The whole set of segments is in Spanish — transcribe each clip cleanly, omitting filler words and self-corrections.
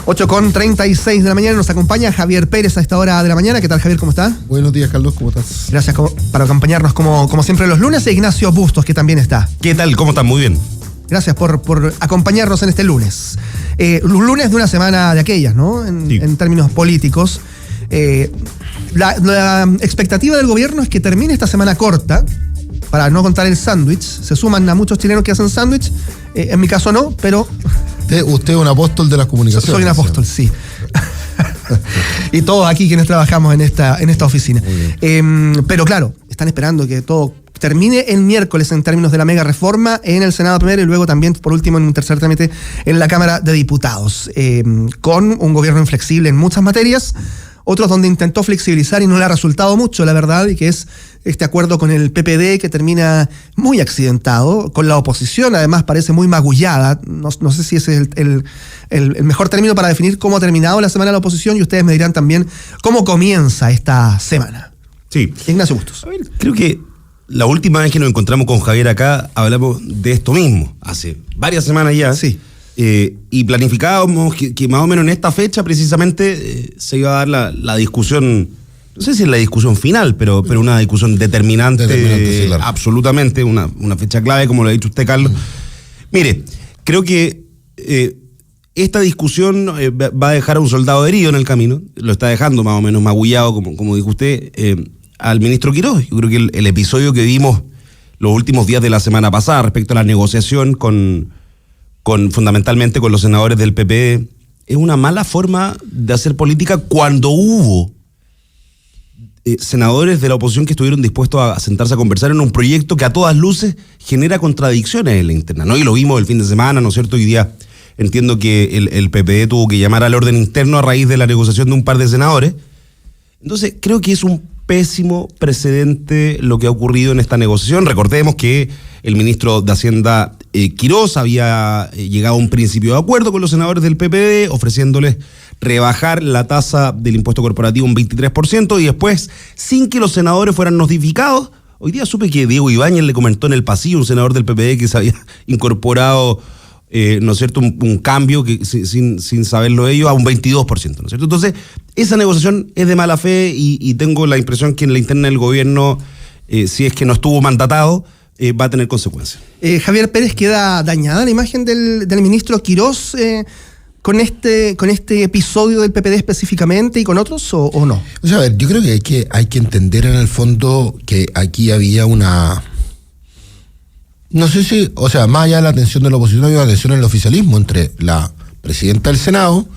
8:36 de la mañana, nos acompaña Javier Pérez a esta hora de la mañana. ¿Qué tal, Javier? ¿Cómo está? Buenos días, Carlos, ¿cómo estás? Gracias por acompañarnos como siempre los lunes. E Ignacio Bustos, que también está. ¿Qué tal? ¿Cómo están? Muy bien. Gracias por acompañarnos en este lunes. Lunes de una semana de aquellas, ¿no? En términos políticos. La expectativa del gobierno es que termine esta semana corta, para no contar el sándwich. Se suman a muchos chilenos que hacen sándwich. En mi caso no, pero... Usted es un apóstol de las comunicaciones. Soy un apóstol, sí. Y todos aquí quienes trabajamos en esta oficina. Pero claro, están esperando que todo termine el miércoles en términos de la mega reforma en el Senado primero y luego también, por último, en un tercer trámite en la Cámara de Diputados. Con un gobierno inflexible en muchas materias, otros donde intentó flexibilizar y no le ha resultado mucho, la verdad, y que es este acuerdo con el PPD que termina muy accidentado, con la oposición además parece muy magullada. No sé si ese es el mejor término para definir cómo ha terminado la semana de la oposición, y ustedes me dirán también cómo comienza esta semana. Sí. Ignacio Bustos. A ver, creo que la última vez que nos encontramos con Javier acá hablamos de esto mismo, hace varias semanas ya. Sí. Y planificábamos que más o menos en esta fecha precisamente se iba a dar la discusión, no sé si es la discusión final, pero una discusión determinante sí, claro. Absolutamente, una fecha clave, como lo ha dicho usted, Carlos. Mire, creo que esta discusión va a dejar a un soldado herido en el camino, lo está dejando más o menos magullado, como dijo usted, al ministro Quirós. Yo creo que el episodio que vimos los últimos días de la semana pasada respecto a la negociación fundamentalmente con los senadores del PP, es una mala forma de hacer política cuando hubo senadores de la oposición que estuvieron dispuestos a sentarse a conversar en un proyecto que a todas luces genera contradicciones en la interna, ¿no? Y lo vimos el fin de semana, ¿no es cierto? Hoy día entiendo que el PP tuvo que llamar al orden interno a raíz de la negociación de un par de senadores. Entonces, creo que es un pésimo precedente lo que ha ocurrido en esta negociación. Recordemos que el ministro de Hacienda, Quirós, había llegado a un principio de acuerdo con los senadores del PPD, ofreciéndoles rebajar la tasa del impuesto corporativo un 23%, y después, sin que los senadores fueran notificados, hoy día supe que Diego Ibáñez le comentó en el pasillo, un senador del PPD, que se había incorporado, ¿no es cierto?, un cambio que sin saberlo ellos, a un 22%, ¿no es cierto? Entonces, esa negociación es de mala fe y tengo la impresión que en la interna del gobierno, si es que no estuvo mandatado, va a tener consecuencias. Javier Pérez, ¿queda dañada la imagen del ministro Quirós con este episodio del PPD específicamente y con otros o no? O sea, a ver, yo creo que hay que entender en el fondo que aquí había una... No sé si, o sea, más allá de la atención de la oposición, había una tensión en el oficialismo entre la presidenta del Senado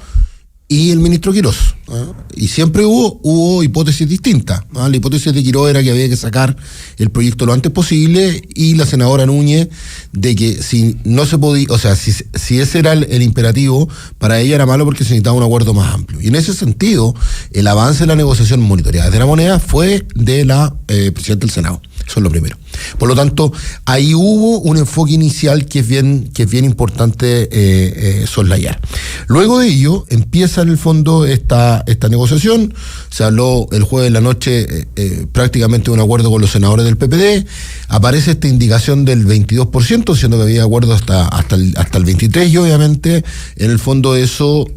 y el ministro Quirós, ¿eh? Y siempre hubo hipótesis distintas, ¿eh? La hipótesis de Quirós era que había que sacar el proyecto lo antes posible, y la senadora Núñez de que si no se podía, o sea, si ese era el imperativo, para ella era malo porque se necesitaba un acuerdo más amplio. Y en ese sentido, el avance de la negociación monitoreada de la moneda fue de la presidenta del Senado. Eso es lo primero. Por lo tanto, ahí hubo un enfoque inicial que es bien importante soslayar. Luego de ello, empieza en el fondo esta negociación. Se habló el jueves de la noche prácticamente de un acuerdo con los senadores del PPD. Aparece esta indicación del 22%, siendo que había acuerdo hasta el 23%, y obviamente, en el fondo eso...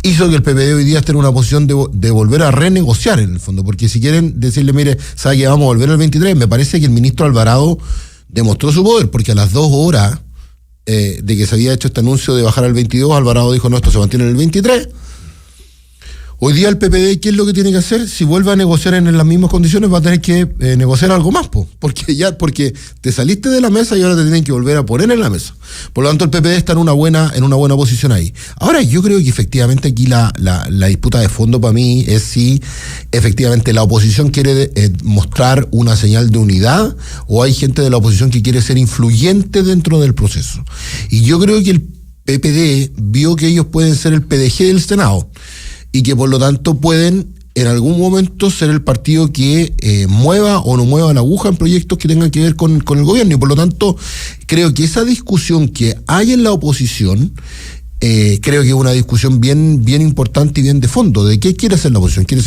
hizo que el PPD hoy día esté en una posición de volver a renegociar, en el fondo, porque si quieren decirle, mire, ¿sabe que vamos a volver al 23? Me parece que el ministro Alvarado demostró su poder, porque a las 2 horas de que se había hecho este anuncio de bajar al 22, Alvarado dijo, no, esto se mantiene en el 23. Hoy día el PPD, ¿qué es lo que tiene que hacer? Si vuelve a negociar en las mismas condiciones, va a tener que negociar algo más, porque te saliste de la mesa y ahora te tienen que volver a poner en la mesa. Por lo tanto, el PPD está en una buena posición ahí. Ahora, yo creo que efectivamente aquí la disputa de fondo para mí es si efectivamente la oposición quiere mostrar una señal de unidad, o hay gente de la oposición que quiere ser influyente dentro del proceso. Y yo creo que el PPD vio que ellos pueden ser el PDG del Senado, y que por lo tanto pueden en algún momento ser el partido que mueva o no mueva la aguja en proyectos que tengan que ver con el gobierno. Y por lo tanto creo que esa discusión que hay en la oposición creo que es una discusión bien importante y bien de fondo, de qué quiere hacer la oposición. ¿Quiere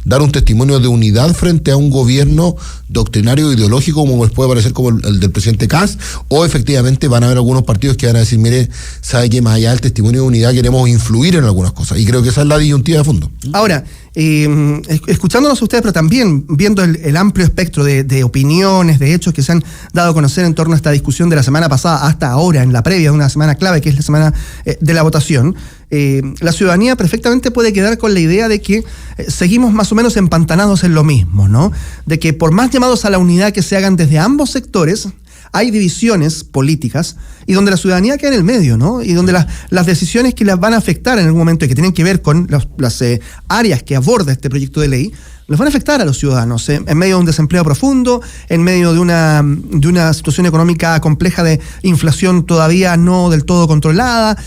dar un testimonio de unidad frente a un gobierno doctrinario ideológico como les puede parecer como el del presidente Kast? ¿O efectivamente van a haber algunos partidos que van a decir, mire, sabe que más allá del testimonio de unidad queremos influir en algunas cosas? Y creo que esa es la disyuntiva de fondo. Ahora, escuchándonos a ustedes, pero también viendo el amplio espectro de opiniones, de hechos que se han dado a conocer en torno a esta discusión de la semana pasada hasta ahora, en la previa de una semana clave, que es la semana de la votación, la ciudadanía perfectamente puede quedar con la idea de que seguimos más o menos empantanados en lo mismo, ¿no? De que por más llamados a la unidad que se hagan desde ambos sectores, hay divisiones políticas y donde la ciudadanía queda en el medio, ¿no? Y donde las decisiones que las van a afectar en algún momento y que tienen que ver con las áreas que aborda este proyecto de ley, les van a afectar a los ciudadanos, en medio de un desempleo profundo, en medio de una situación económica compleja de inflación todavía no del todo controlada,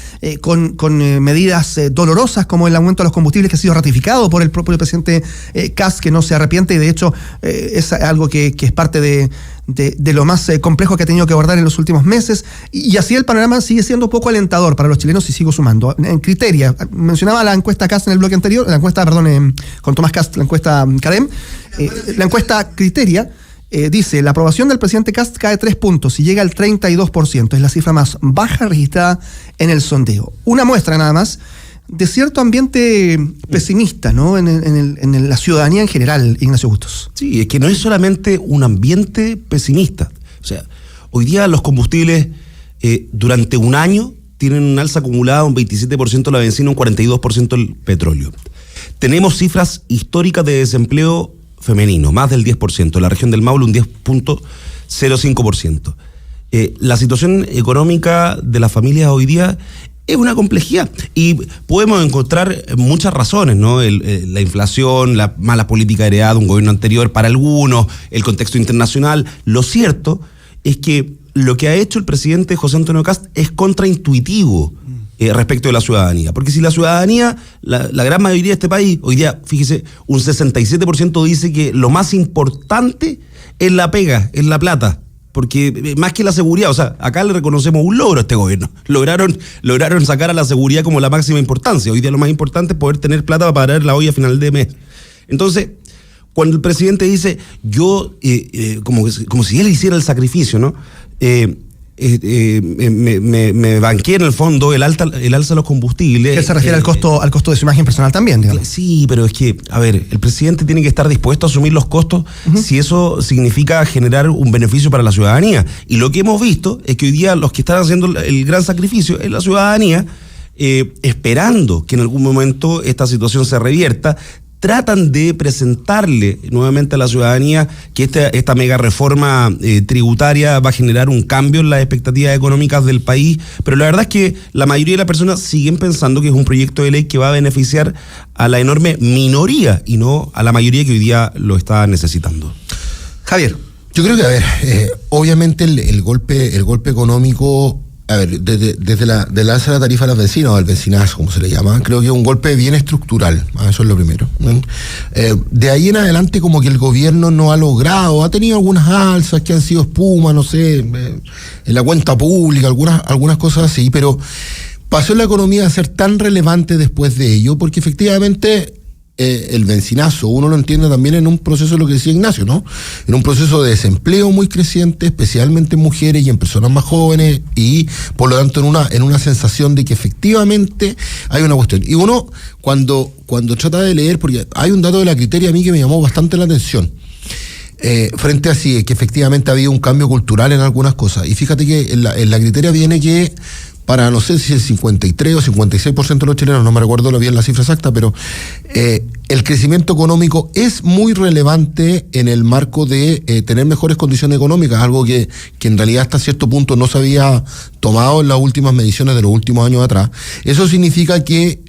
con medidas dolorosas como el aumento de los combustibles que ha sido ratificado por el propio presidente Kast, que no se arrepiente y de hecho es algo que es parte de lo más complejo que ha tenido que abordar en los últimos meses, y así el panorama sigue siendo poco alentador para los chilenos, y sigo sumando. En Criteria, mencionaba la encuesta Kast en el bloque anterior, con Tomás Kast, la encuesta CADEM, la encuesta Criteria dice, la aprobación del presidente Kast cae 3 puntos y llega al 32%, es la cifra más baja registrada en el sondeo. Una muestra nada más de cierto ambiente pesimista, ¿no? En la ciudadanía en general, Ignacio Bustos. Sí, es que no es solamente un ambiente pesimista. O sea, hoy día los combustibles durante un año tienen un alza acumulada, un 27% la benzina, un 42% el petróleo. Tenemos cifras históricas de desempleo femenino, más del 10%. En la región del Maule un 10.05%. La situación económica de las familias hoy día es una complejidad y podemos encontrar muchas razones, ¿no? La inflación, la mala política heredada de un gobierno anterior para algunos, el contexto internacional. Lo cierto es que lo que ha hecho el presidente José Antonio Kast es contraintuitivo respecto de la ciudadanía. Porque si la ciudadanía, la gran mayoría de este país, hoy día, fíjese, un 67% dice que lo más importante es la pega, es la plata. Porque más que la seguridad, o sea, acá le reconocemos un logro a este gobierno. Lograron sacar a la seguridad como la máxima importancia. Hoy día lo más importante es poder tener plata para pagar la olla a final de mes. Entonces, cuando el presidente dice, yo, como si él hiciera el sacrificio, ¿no? Me banqué en el fondo el alza de los combustibles. ¿Qué se refiere al costo de su imagen personal también, digamos? Sí, pero es que, a ver, el presidente tiene que estar dispuesto a asumir los costos si eso significa generar un beneficio para la ciudadanía. Y lo que hemos visto es que hoy día los que están haciendo el gran sacrificio es la ciudadanía, esperando que en algún momento esta situación se revierta. Tratan de presentarle nuevamente a la ciudadanía que esta mega reforma tributaria va a generar un cambio en las expectativas económicas del país, pero la verdad es que la mayoría de las personas siguen pensando que es un proyecto de ley que va a beneficiar a la enorme minoría y no a la mayoría que hoy día lo está necesitando. Javier. Yo creo que, obviamente el golpe económico, desde la alza de la tarifa a las bencinas, o al bencinazo, como se le llama, creo que es un golpe bien estructural, eso es lo primero. De ahí en adelante como que el gobierno no ha logrado, ha tenido algunas alzas que han sido espuma, no sé, en la cuenta pública, algunas cosas así, pero pasó la economía a ser tan relevante después de ello, porque efectivamente el bencinazo, uno lo entiende también en un proceso, lo que decía Ignacio, ¿no? En un proceso de desempleo muy creciente, especialmente en mujeres y en personas más jóvenes, y por lo tanto en una sensación de que efectivamente hay una cuestión. Y uno, cuando trata de leer, porque hay un dato de la Criteria a mí que me llamó bastante la atención, frente a sí, que efectivamente ha habido un cambio cultural en algunas cosas. Y fíjate que en la Criteria viene que para no sé si el 53 o 56% de los chilenos, no me recuerdo bien la cifra exacta, pero el crecimiento económico es muy relevante en el marco de tener mejores condiciones económicas, algo que en realidad hasta cierto punto no se había tomado en las últimas mediciones de los últimos años atrás. Eso significa que,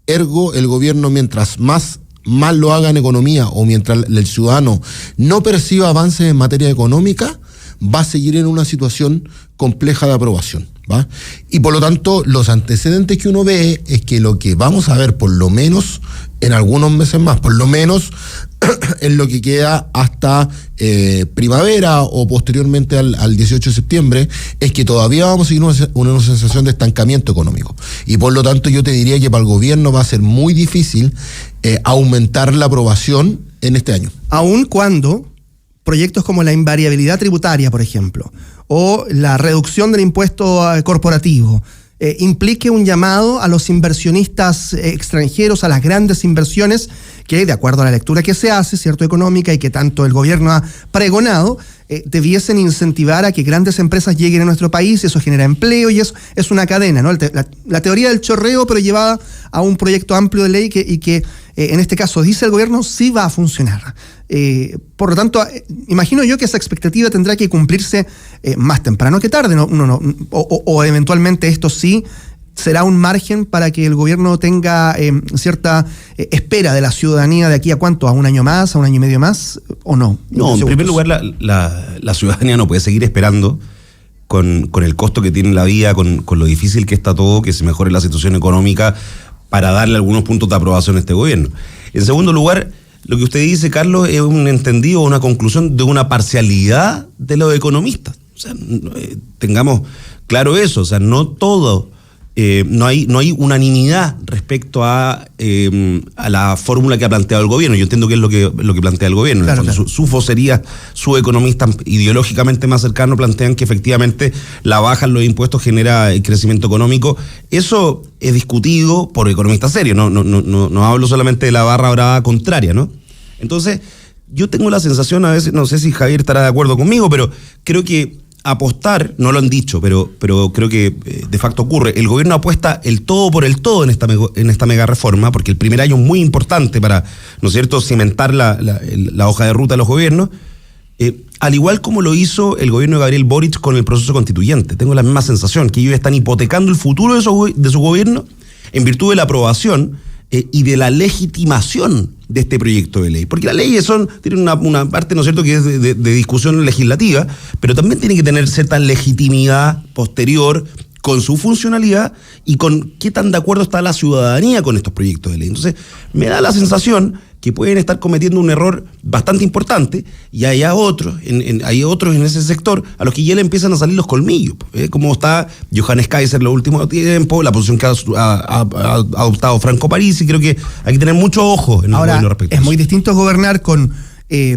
ergo, el gobierno, mientras más lo haga en economía o mientras el ciudadano no perciba avances en materia económica, va a seguir en una situación compleja de aprobación, ¿va? Y por lo tanto, los antecedentes que uno ve es que lo que vamos a ver, por lo menos en algunos meses más, por lo menos en lo que queda hasta primavera o posteriormente al 18 de septiembre, es que todavía vamos a seguir una sensación de estancamiento económico. Y por lo tanto yo te diría que para el gobierno va a ser muy difícil aumentar la aprobación en este año. Aun cuando proyectos como la invariabilidad tributaria, por ejemplo, o la reducción del impuesto corporativo, implique un llamado a los inversionistas extranjeros, a las grandes inversiones, que de acuerdo a la lectura que se hace, cierto, económica, y que tanto el gobierno ha pregonado, debiesen incentivar a que grandes empresas lleguen a nuestro país. Eso genera empleo y eso es una cadena, ¿no? La teoría del chorreo, pero llevada a un proyecto amplio de ley que en este caso dice el gobierno sí va a funcionar. Por lo tanto, imagino yo que esa expectativa tendrá que cumplirse más temprano que tarde, ¿no? O eventualmente esto sí será un margen para que el gobierno tenga cierta espera de la ciudadanía de aquí a cuánto, a un año más, a un año y medio más, o no. No, en primer lugar, la ciudadanía no puede seguir esperando con el costo que tiene la vida, con lo difícil que está todo, que se mejore la situación económica para darle algunos puntos de aprobación a este gobierno. En segundo lugar, lo que usted dice, Carlos, es un entendido, una conclusión de una parcialidad de los economistas. O sea, tengamos claro eso, o sea, no todo, no hay unanimidad respecto a la fórmula que ha planteado el gobierno. Yo entiendo que es lo que plantea el gobierno. Claro, claro. Sus vocerías, sus economistas ideológicamente más cercanos plantean que efectivamente la baja en los impuestos genera crecimiento económico. Eso es discutido por economistas serios, no hablo solamente de la barra brava contraria, ¿no? Entonces, yo tengo la sensación, a veces, no sé si Javier estará de acuerdo conmigo, pero creo que apostar, no lo han dicho, pero creo que de facto ocurre, el gobierno apuesta el todo por el todo en esta mega reforma, porque el primer año es muy importante para, ¿no es cierto?, cimentar la hoja de ruta de los gobiernos, al igual como lo hizo el gobierno de Gabriel Boric con el proceso constituyente. Tengo la misma sensación, que ellos están hipotecando el futuro de su gobierno en virtud de la aprobación y de la legitimación de este proyecto de ley. Porque las leyes tienen una parte, ¿no es cierto?, que es de discusión legislativa, pero también tienen que tener cierta legitimidad posterior con su funcionalidad y con qué tan de acuerdo está la ciudadanía con estos proyectos de ley. Entonces, me da la sensación que pueden estar cometiendo un error bastante importante y hay otros en ese sector a los que ya le empiezan a salir los colmillos. Como está Johannes Kaiser en los últimos tiempos, la posición que ha adoptado Franco Parisi, creo que hay que tener mucho ojo en el gobierno respecto a eso. Es muy distinto gobernar con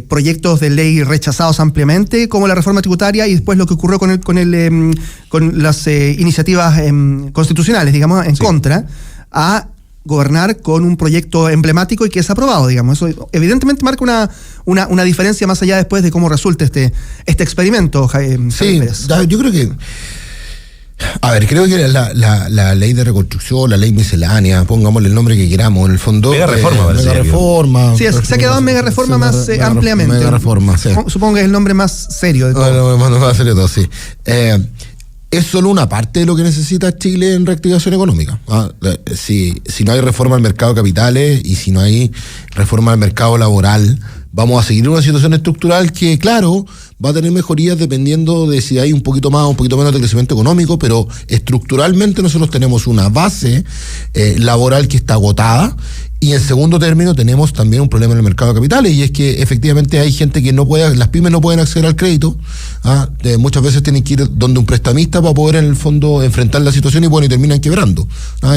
proyectos de ley rechazados ampliamente, como la reforma tributaria, y después lo que ocurrió con las iniciativas constitucionales, digamos, en contra, a gobernar con un proyecto emblemático y que es aprobado, digamos. Eso evidentemente marca una diferencia más allá después de cómo resulte este experimento, Javier Pérez. Yo creo que creo que la ley de reconstrucción, la ley miscelánea, pongámosle el nombre que queramos, en el fondo. Mega reforma. Sí, se ha quedado en mega reforma más ampliamente. Mega reforma, sí. Supongo que es el nombre más serio de todo. No, más serio de todo, sí. Es solo una parte de lo que necesita Chile en reactivación económica. Si no hay reforma al mercado de capitales y si no hay reforma al mercado laboral, vamos a seguir en una situación estructural que, claro, va a tener mejorías dependiendo de si hay un poquito más o un poquito menos de crecimiento económico, pero estructuralmente nosotros tenemos una base laboral que está agotada. Y en segundo término tenemos también un problema en el mercado de capitales, y es que efectivamente hay gente que las pymes no pueden acceder al crédito, muchas veces tienen que ir donde un prestamista para poder en el fondo enfrentar la situación y terminan quebrando,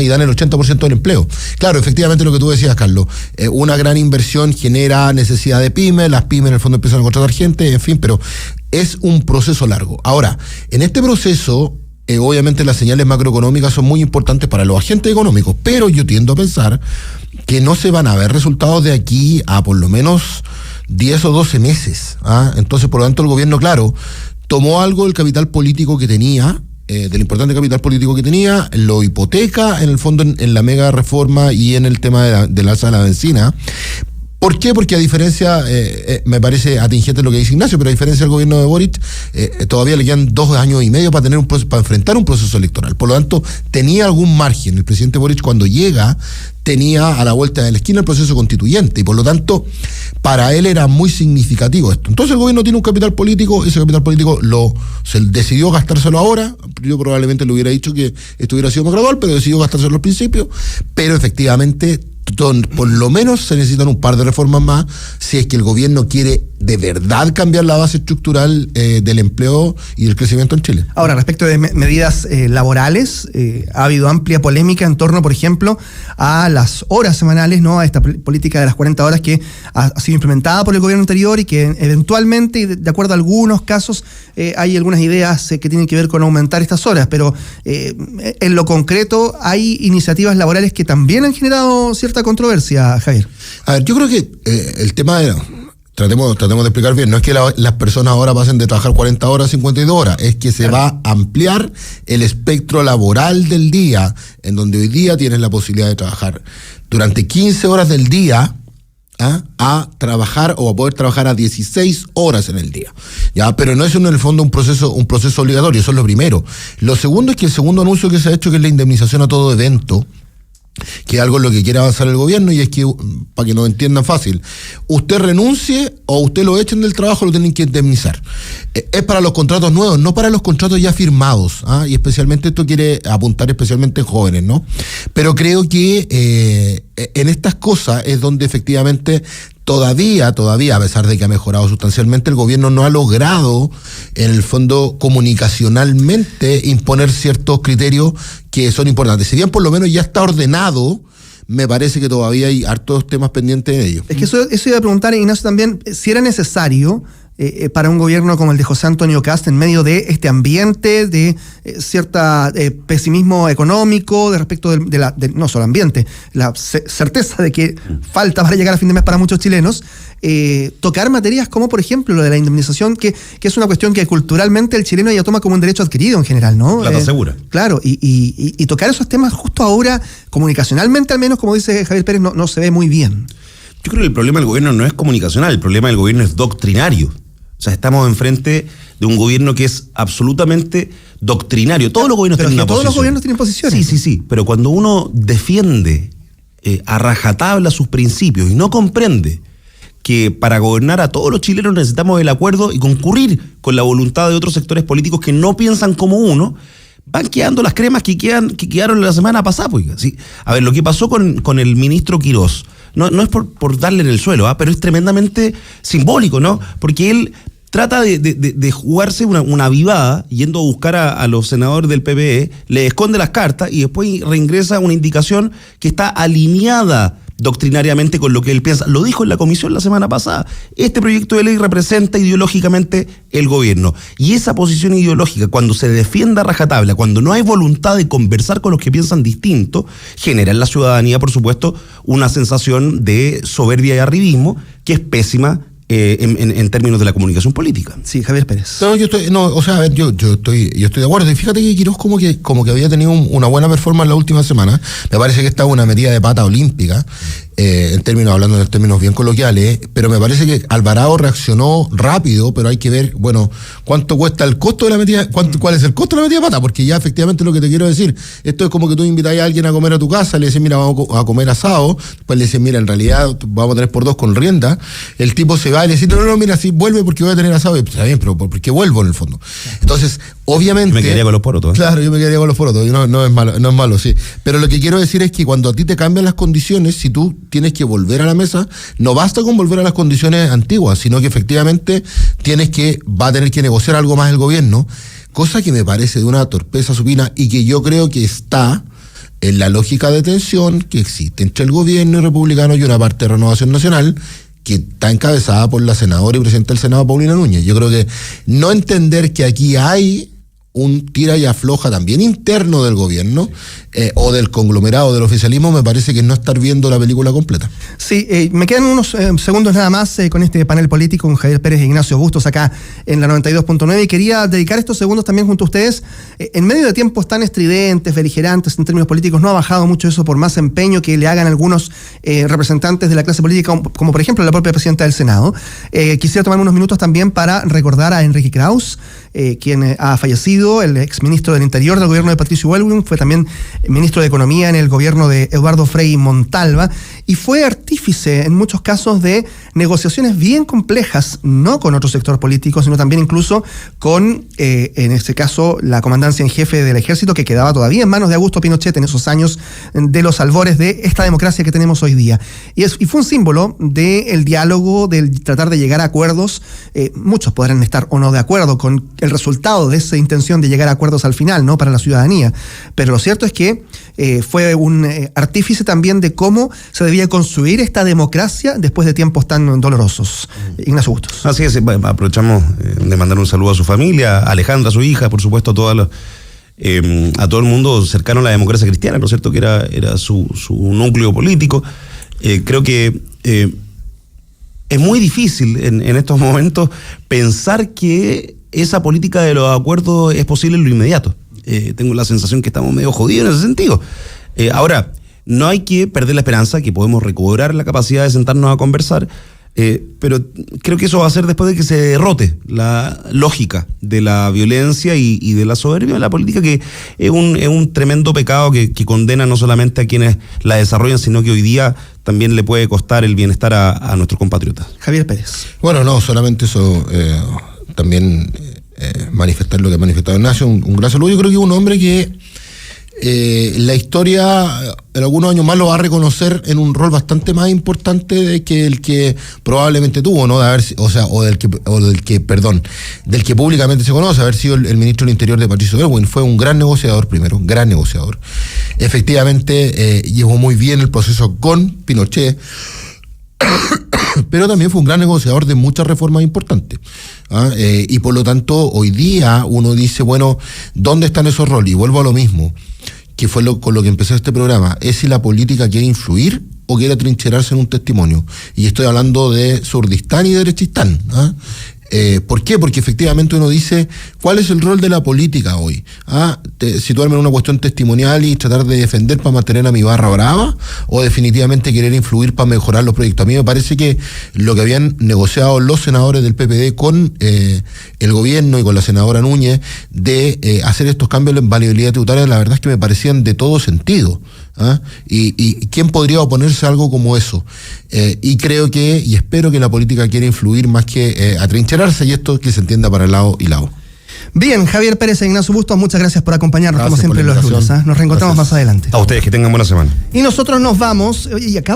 y dan el 80% del empleo. Claro, efectivamente lo que tú decías, Carlos, una gran inversión genera necesidad de pymes, las pymes en el fondo empiezan a contratar gente, en fin, pero es un proceso largo. Ahora, en este proceso, obviamente las señales macroeconómicas son muy importantes para los agentes económicos, pero yo tiendo a pensar que no se van a ver resultados de aquí a por lo menos 10 o 12 meses. Entonces, por lo tanto, el gobierno, claro, tomó algo del capital político que tenía, del importante capital político que tenía, lo hipoteca en el fondo en la mega reforma y en el tema del alza de la benzina, ¿Por qué? Porque a diferencia, me parece atingente lo que dice Ignacio, pero a diferencia del gobierno de Boric, todavía le quedan 2 años y medio para enfrentar un proceso electoral. Por lo tanto, tenía algún margen. El presidente Boric, cuando llega, tenía a la vuelta de la esquina el proceso constituyente, y por lo tanto, para él era muy significativo esto. Entonces el gobierno tiene un capital político, ese capital político se decidió gastárselo ahora. Yo probablemente le hubiera dicho que esto hubiera sido más gradual, pero decidió gastárselo al principio, pero efectivamente por lo menos se necesitan un par de reformas más si es que el gobierno quiere de verdad cambiar la base estructural del empleo y del crecimiento en Chile. Ahora, respecto de medidas laborales, ha habido amplia polémica en torno, por ejemplo, a las horas semanales, ¿no? A esta política de las 40 horas que ha sido implementada por el gobierno anterior y que eventualmente, y de acuerdo a algunos casos, hay algunas ideas que tienen que ver con aumentar estas horas, pero en lo concreto hay iniciativas laborales que también han generado cierta controversia, Javier. A ver, yo creo que el tema de... Tratemos de explicar bien, no es que las personas ahora pasen de trabajar 40 horas a 52 horas, es que se va a ampliar el espectro laboral del día, en donde hoy día tienes la posibilidad de trabajar durante 15 horas del día, a trabajar o a poder trabajar a 16 horas en el día. Ya, pero no es en el fondo un proceso obligatorio, eso es lo primero. Lo segundo es que el segundo anuncio que se ha hecho, que es la indemnización a todo evento, que es algo en lo que quiere avanzar el gobierno, y es que, para que nos entiendan fácil, usted renuncie o usted lo echen del trabajo, lo tienen que indemnizar. Es para los contratos nuevos, no para los contratos ya firmados, y especialmente esto quiere apuntar especialmente en jóvenes, ¿no? Pero creo que en estas cosas es donde efectivamente todavía, a pesar de que ha mejorado sustancialmente, el gobierno no ha logrado, en el fondo, comunicacionalmente imponer ciertos criterios que son importantes. Si bien por lo menos ya está ordenado, me parece que todavía hay hartos temas pendientes de ello. Es que eso iba a preguntar, Ignacio, también, si era necesario para un gobierno como el de José Antonio Kast, en medio de este ambiente de cierta pesimismo económico, de respecto no solo ambiente, la certeza de que falta para llegar a fin de mes para muchos chilenos, tocar materias como, por ejemplo, lo de la indemnización, que es una cuestión que culturalmente el chileno ya toma como un derecho adquirido en general, ¿no? Plata segura. Claro, y tocar esos temas justo ahora, comunicacionalmente al menos, como dice Javier Pérez, no se ve muy bien. Yo creo que el problema del gobierno no es comunicacional, el problema del gobierno es doctrinario. O sea, estamos enfrente de un gobierno que es absolutamente doctrinario. Todos los gobiernos tienen una posición. Todos los gobiernos tienen posiciones. Sí. Pero cuando uno defiende a rajatabla sus principios y no comprende que para gobernar a todos los chilenos necesitamos el acuerdo y concurrir con la voluntad de otros sectores políticos que no piensan como uno, van quedando las cremas que quedaron la semana pasada. Pues, ¿sí? A ver, lo que pasó con el ministro Quirós, no es por darle en el suelo, pero es tremendamente simbólico, ¿no? Porque él trata de jugarse una avivada, yendo a buscar a los senadores del PPE, le esconde las cartas y después reingresa una indicación que está alineada doctrinariamente con lo que él piensa. Lo dijo en la comisión la semana pasada. Este proyecto de ley representa ideológicamente el gobierno. Y esa posición ideológica, cuando se defienda a rajatabla, cuando no hay voluntad de conversar con los que piensan distinto, genera en la ciudadanía, por supuesto, una sensación de soberbia y arribismo que es pésima en términos de la comunicación política. Sí, Javier Pérez. Yo estoy de acuerdo. Y fíjate que Quirós como que había tenido una buena performance la última semana. Me parece que estaba una metida de pata olímpica, hablando en términos bien coloquiales, pero me parece que Alvarado reaccionó rápido, pero hay que ver, bueno, cuánto cuesta el costo de la metida, cuál es el costo de la metida de pata, porque ya efectivamente lo que te quiero decir, esto es como que tú invitas a alguien a comer a tu casa, le dices, mira, vamos a comer asado, después le dices, mira, en realidad vamos a tener por 2 con rienda, el tipo se va y le dice, no, mira, sí, vuelve porque voy a tener asado, y está bien, pero ¿por qué vuelvo en el fondo? Entonces, obviamente... Me quedaría con los porotos. Claro, yo me quedaría con los porotos, y no es malo, sí. Pero lo que quiero decir es que cuando a ti te cambian las condiciones, si tú tienes que volver a la mesa, no basta con volver a las condiciones antiguas, sino que efectivamente va a tener que negociar algo más el gobierno, cosa que me parece de una torpeza supina y que yo creo que está en la lógica de tensión que existe entre el gobierno y republicanos y una parte de Renovación Nacional que está encabezada por la senadora y presidenta del Senado, Paulina Núñez. Yo creo que no entender que aquí hay un tira y afloja también interno del gobierno o del conglomerado del oficialismo, me parece que no estar viendo la película completa. Sí, me quedan unos segundos nada más con este panel político con Javier Pérez e Ignacio Bustos acá en la 92.9 y quería dedicar estos segundos también junto a ustedes. En medio de tiempos tan estridentes, beligerantes en términos políticos, no ha bajado mucho eso por más empeño que le hagan algunos representantes de la clase política, como por ejemplo la propia presidenta del Senado. Quisiera tomar unos minutos también para recordar a Enrique Kraus, quien ha fallecido, el exministro del Interior del gobierno de Patricio Aylwin, fue también ministro de Economía en el gobierno de Eduardo Frei Montalva y fue artífice en muchos casos de negociaciones bien complejas, no con otro sector político, sino también incluso con, en este caso, la comandancia en jefe del ejército, que quedaba todavía en manos de Augusto Pinochet en esos años de los albores de esta democracia que tenemos hoy día. Y fue un símbolo del diálogo, del tratar de llegar a acuerdos. Muchos podrán estar o no de acuerdo con el resultado de esa intención de llegar a acuerdos al final, ¿no?, para la ciudadanía. Pero lo cierto es que fue un artífice también de cómo se debía construir esta democracia después de tiempos tan dolorosos. Ignacio Bustos. Así es, aprovechamos de mandar un saludo a su familia, a Alejandra, a su hija, por supuesto, a todo el mundo cercano a la democracia cristiana, ¿no es cierto?, que era su núcleo político. Creo que es muy difícil en estos momentos pensar que esa política de los acuerdos es posible en lo inmediato. Tengo la sensación que estamos medio jodidos en ese sentido. Ahora, no hay que perder la esperanza que podemos recobrar la capacidad de sentarnos a conversar, pero creo que eso va a ser después de que se derrote la lógica de la violencia y de la soberbia de la política, que es un tremendo pecado que condena no solamente a quienes la desarrollan, sino que hoy día también le puede costar el bienestar a nuestros compatriotas. Javier Pérez. Bueno, no, solamente eso, también manifestar lo que ha manifestado Ignacio, un gran saludo. Yo creo que es un hombre que la historia en algunos años más lo va a reconocer en un rol bastante más importante de que el que probablemente tuvo, ¿no? Del que públicamente se conoce, haber sido el ministro del Interior de Patricio Aylwin. Fue un gran negociador primero, gran negociador. Efectivamente, llevó muy bien el proceso con Pinochet, pero también fue un gran negociador de muchas reformas importantes. Y por lo tanto, hoy día uno dice, bueno, ¿dónde están esos roles? Y vuelvo a lo mismo, que fue con lo que empezó este programa, es si la política quiere influir o quiere atrincherarse en un testimonio. Y estoy hablando de Surdistán y Derechistán. ¿Por qué? Porque efectivamente uno dice, ¿cuál es el rol de la política hoy? ¿Situarme en una cuestión testimonial y tratar de defender para mantener a mi barra brava? ¿O definitivamente querer influir para mejorar los proyectos? A mí me parece que lo que habían negociado los senadores del PPD con el gobierno y con la senadora Núñez de hacer estos cambios en valibilidad tributaria, la verdad es que me parecían de todo sentido. ¿Y quién podría oponerse a algo como eso? Y creo que, y espero que la política quiera influir más que atrincherarse, y esto que se entienda para el lado y lado. Bien, Javier Pérez e Ignacio Bustos, muchas gracias por acompañarnos, como siempre, los lunes. Nos reencontramos más adelante. A ustedes, que tengan buena semana. Y nosotros nos vamos, y acabo